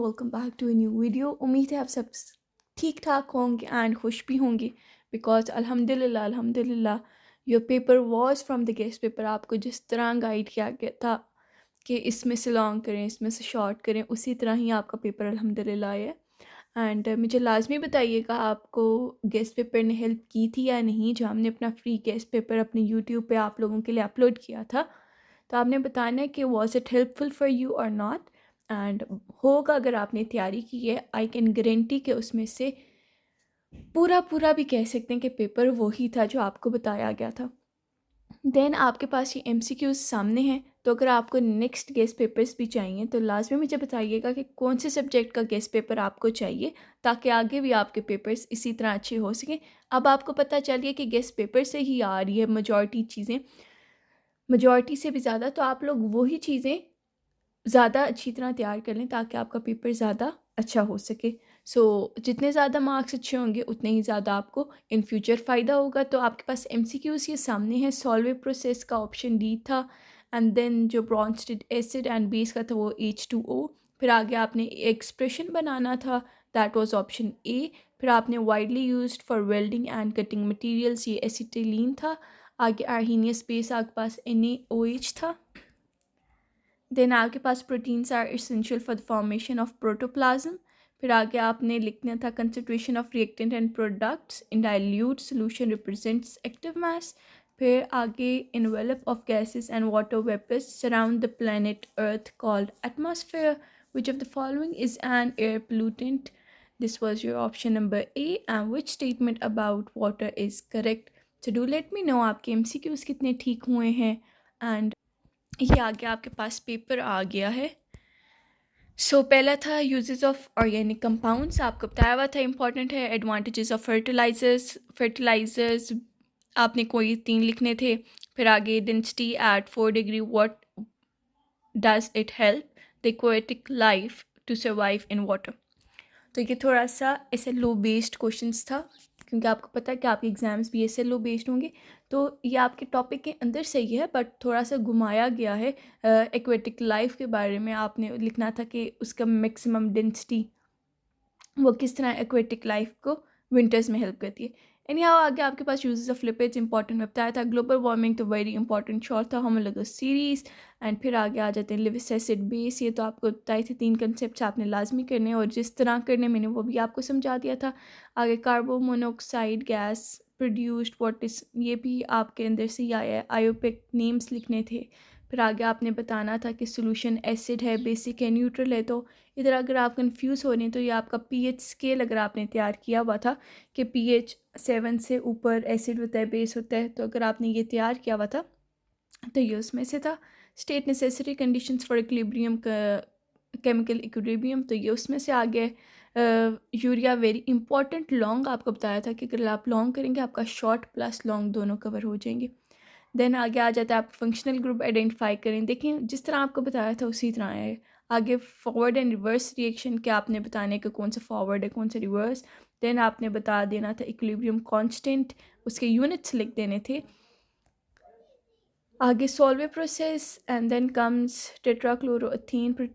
Welcome back to a new video. उम्मीद है आप सब ठीक ठाक होंगे एंड खुश भी होंगे बिकॉज अल्हम्दुलिल्लाह your paper was from the guest paper. आपको जिस तरह गाइड किया गया था कि इसमें से लॉन्ग करें इसमें से शॉर्ट करें, उसी तरह ही आपका पेपर अल्हम्दुलिल्लाह है। एंड मुझे लाजमी बताइएगा आपको गेस्ट पेपर ने हेल्प की थी या नहीं। जो हमने अपना फ्री गेस्ट पेपर अपने यूट्यूब पे आप लोगों के लिए अपलोड किया था, तो आपने बताना है कि was it helpful for you और नॉट। एंड होगा, अगर आपने तैयारी की है, आई कैन गारंटी कि उसमें से पूरा पूरा भी कह सकते हैं कि पेपर वही था जो आपको बताया गया था। देन आपके पास ये एमसीक्यूज सामने हैं, तो अगर आपको नेक्स्ट गेस्ट पेपर्स भी चाहिए तो लास्ट में मुझे बताइएगा कि कौन से सब्जेक्ट का गेस्ट पेपर आपको चाहिए, ताकि आगे भी आपके पेपर्स इसी तरह अच्छे हो सकें। अब आपको पता चलिए कि गेस्ट पेपर से ही आ रही है मेजॉरिटी चीज़ें, मेजॉरिटी से भी ज़्यादा, तो आप लोग वही चीज़ें ज़्यादा अच्छी तरह तैयार कर लें ताकि आपका पेपर ज़्यादा अच्छा हो सके। जितने ज़्यादा मार्क्स अच्छे होंगे उतने ही ज़्यादा आपको इन फ्यूचर फ़ायदा होगा। तो आपके पास एमसीक्यूज़ ये सामने है। सॉल्व प्रोसेस का ऑप्शन डी था, एंड देन जो ब्रॉन्स्टेड एसिड एंड बेस का था वो H2O। फिर आगे आपने एक्सप्रेशन बनाना था, दैट वाज ऑप्शन ए। फिर आपने widely used for welding and cutting materials, ये एसिटिलीन था। आगे अर्हीनियस बेस आपके पास NaOH था। देन आपके पास proteins are essential for the formation of protoplasm. फिर आगे आपने लिखना था concentration of reactant and products in dilute solution represents active mass. फिर आगे envelope of gases and water vapours surround the planet earth called atmosphere, which of the following is an air pollutant. This was your option number A, and which statement about water is correct. So do let me know आपके MCQs कितने ठीक हुए हैं। And ये आगे आपके पास paper आ गया है। पहला था यूजेस ऑफ ऑर्गेनिक कंपाउंड्स, आपको बताया हुआ था इंपॉर्टेंट है। एडवांटेजेस ऑफ फर्टिलाइजर्स आपने कोई 3 लिखने थे। फिर आगे density at 4 degree, what does it help the aquatic life to survive in water. तो ये थोड़ा सा ऐसे लो बेस्ड क्वेश्चंस था, क्योंकि आपको पता है कि आपके एग्ज़ाम्स भी ऐसे लो बेस्ड होंगे। तो ये आपके टॉपिक के अंदर सही है, बट थोड़ा सा घुमाया गया है। एक्वेटिक लाइफ के बारे में आपने लिखना था कि उसका मैक्सिमम डेंसिटी, वो किस तरह एक्वेटिक लाइफ को विंटर्स में हेल्प करती है। एनी हाउ आगे आपके पास यूजेस ऑफ लिपिड्स इंपॉर्टेंट में बताया था। ग्लोबल वार्मिंग तो वेरी इंपॉर्टेंट शॉर्ट था। होमोलोगस सीरीज, एंड फिर आगे आ जाते हैं लिविस एसिड बेस। ये तो आपको बताए थे 3 कंसेप्ट आपने लाजमी करने, और जिस तरह करने मैंने वो भी आपको समझा दिया था। आगे carbon monoxide gas produced what is, ये भी आपके अंदर से ही आया है। आयोपिक नेम्स लिखने थे। फिर आगे आपने बताना था कि सोल्यूशन एसिड है, बेसिक है, न्यूट्रल है। तो इधर अगर आप कंफ्यूज हो रहे हैं तो ये आपका पीएच स्केल अगर आपने तैयार किया हुआ था कि पीएच 7 से ऊपर एसिड होता है, बेस होता है, तो अगर आपने ये तैयार किया हुआ था तो ये उसमें से था। State necessary conditions for equilibrium, chemical equilibrium, तो ये उसमें से आ गए। Urea very important. लॉन्ग आपको बताया था कि अगर आप लॉन्ग करेंगे आपका शॉर्ट प्लस लॉन्ग दोनों कवर हो जाएंगे। देन आगे आ जाता है आप फंक्शनल ग्रुप आइडेंटिफाई करें। देखें जिस तरह आपको बताया था उसी तरह है। आगे फॉरवर्ड एंड रिवर्स रिएक्शन के आपने बताने का कौन सा फॉरवर्ड है कौन सा रिवर्स। देन आपने बता देना था इक्विलिब्रियम कांस्टेंट, उसके यूनिट्स लिख देने थे। आगे Solvay process, and then comes tetrachloroethane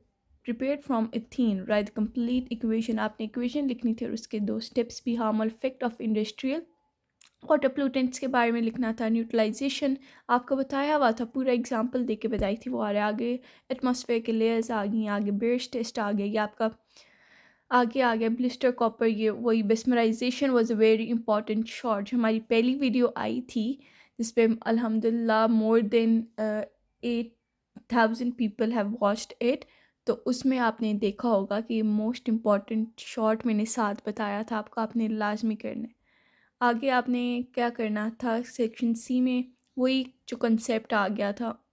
prepared from ethene, write complete equation, आपने इक्वेशन लिखनी थी और उसके 2 स्टेप्स भी। Harmful effect of industrial water pollutants के बारे में लिखना था। न्यूट्रलाइजेशन आपको बताया हुआ था, पूरा एग्जांपल दे के बताई थी वो आ रहा है। आगे एटमॉस्फेयर के लेयर्स आ गई, आगे बेयर्स टेस्ट आ गया, ये आपका आगे आ गया ब्लिस्टर कॉपर। ये वही bessemerisation was a very important short, जो हमारी पहली वीडियो आई थी जिसपे अल्हम्दुलिल्लाह more than 8,000 people have watched it. तो उसमें आपने देखा होगा कि मोस्ट इम्पॉर्टेंट शॉर्ट मैंने 7 बताया था आपको, आपने लाजमी करना है। आगे आपने क्या करना था सेक्शन सी में, वही जो कंसेप्ट आ गया था।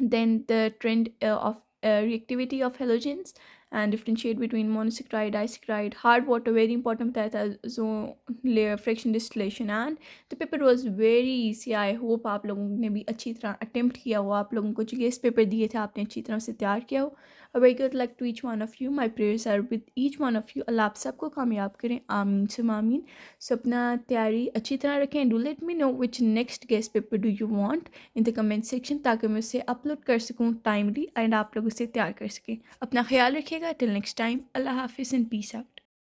Then the trend of reactivity of halogens and differentiate between monosaccharide disaccharide. Hard water very important बताया था, जो layer fraction distillation. And the paper was very easy. I hope आप लोगों ने भी अच्छी तरह अटेम्प्ट किया हो, आप लोगों को जो गेस्ट पेपर दिए थे आपने अच्छी तरह से तैयार किया हो। A very good luck to each one of you. My prayers are with each one of you. अल्लाह आप सबको कामयाब करें, आमीन सुम आमीन। अपना तैयारी अच्छी तरह रखें। Do let me know which next guest paper do you want in the comment section, ताकि मैं उसे अपलोड कर सकूँ टाइमली एंड आप लोग उसे तैयार कर सकें। अपना ख्याल रखिए। रखिएगा। टिल नेक्स्ट टाइम, अल्लाह हाफिज़ एंड पीस आउट।